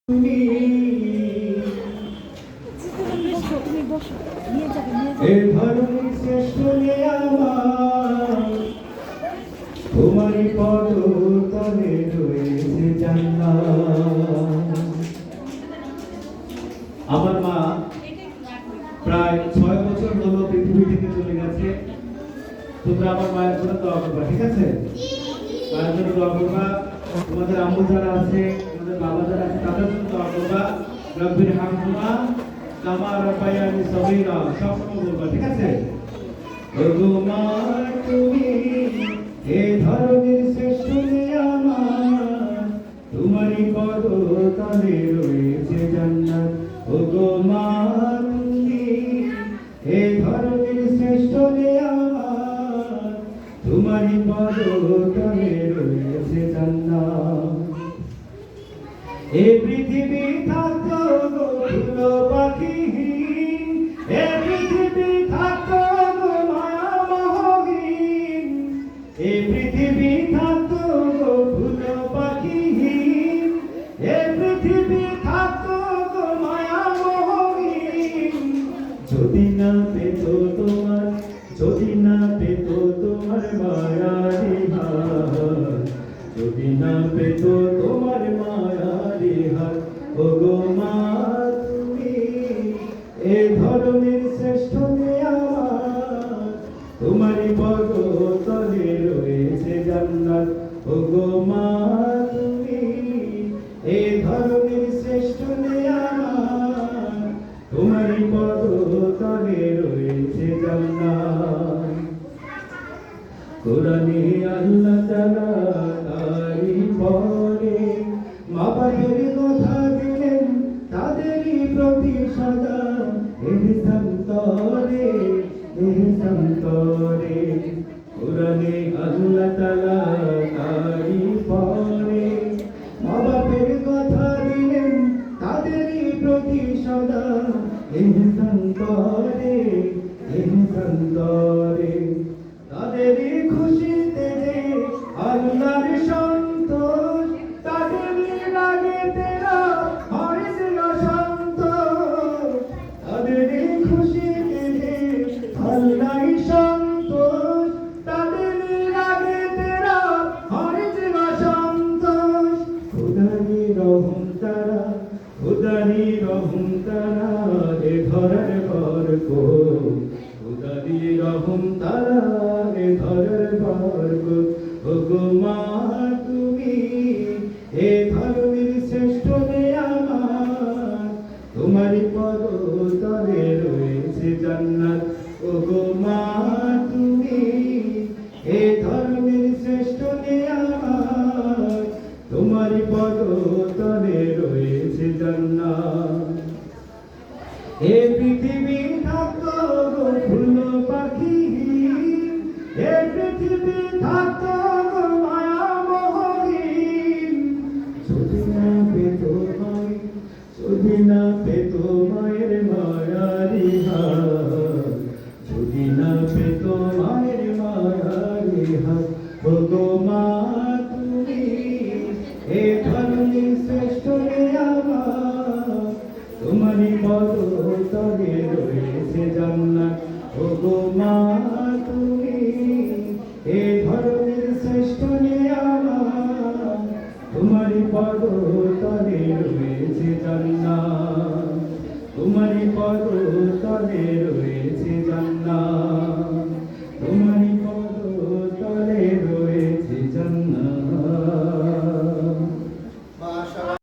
তুমি এ ধরনের শ্রেষ্ঠ আমার তোমারই পদ তলে রয়েছে জান্নাত। আমার মা প্রায় 6 বছর হলো পৃথিবী থেকে চলে গেছে। তোমরা আমার মায়ের জন্য দোয়া করবা, ঠিক আছে? মায়ের জন্য দোয়া করবা। তোমাদের আম্মু যারা আছে, তোমাদের বাবা যারা আছে, তাদের জন্য দোয়া করবা। রব্বির হামহুমা কামা রাব্বায়ানি সগীরা, সবসময় বলবা, ঠিক আছে? ওগো মা তুমি এ ধরনের শ্রেষ্ঠ আমার, তোমারই পদ তলে রয়েছে জান্নাত। ওগো মা তুমি এ ধরনের শ্রেষ্ঠ আমার, তোমারই পদ তলে রয়েছে জান্নাত। এ পৃথিবী থাকতো গো ফুল পাখিহীন, এ পৃথিবী থাকতো গো মায়ামোহহীন, এ পৃথিবী থাকতো গো ফুল পাখিহীন, এ পৃথিবী থাকতো গো মায়ামোহহীন। যদি না পেত তোমার, যদি না পেত তোমার মায়ারি হাত, যদি না পেত তোমার মায়ারি হাত। ওগো মা তুমি এ ধরনের শ্রেষ্ঠ আমার, তোমারই পদ তলে রয়েছে জান্নাত। ওগো মা তুমি এ ধরনের শ্রেষ্ঠ আমার, তোমারই পদ তলে রয়েছে জান্নাত। কোরআনে আল্লাহ তাআলা তারই পরে মা বাবার কথা দিলেন, তাদেরই প্রতি সদা ইহসান করে, ইহসান করে। কোরআনে আল্লাহ তাআলা তারই পরে মা বাবার কথা দিলেন, তাদেরই প্রতি সদা ইহসান করে, ইহসান করে। তাদেরই খুশিতে যে আল্লাহর সন্তোষ, তাদেরই রাগেতে না হয় যে অসন্তোষ। তাদেরই খুশিতে যে আল্লাহর সন্তোষ, তাদেরই রাগেতে না হয় যে অসন্তোষ। খোদারই রহম তারা, খোদারই রহম তারা এ ধরার বরকত, খোদারই রহম তারা এ ধরার বরকত। ওগো মা তুমি এ ধরনের শ্রেষ্ঠ আমার, তোমারই পদ তলে রয়েছে জান্নাত। ওগো মা তুমি এ ধরনের শ্রেষ্ঠ আমার, তোমারই পদ তলে রয়েছে জান্নাত। এ পৃথিবী থাকতো গো ফুল পাখিহীন, এ পৃথিবী থাকতো গো মায়ামোহহীন। যদি না পেত মায়, যদি না পেত মায়ের মায়ারি হাত, যদি না পেত মায়ের মায়ারি হাত। ওগো মা তুমি এ ধরনের শ্রেষ্ঠ আমার, তোমারই পদ তলে রয়েছে জান্নাত। ওগো মা তুমি এ ধরনের শ্রেষ্ঠ আমার, তোমারই পদ তলে রয়েছে জান্নাত, তোমারই পদ তলে রয়েছে।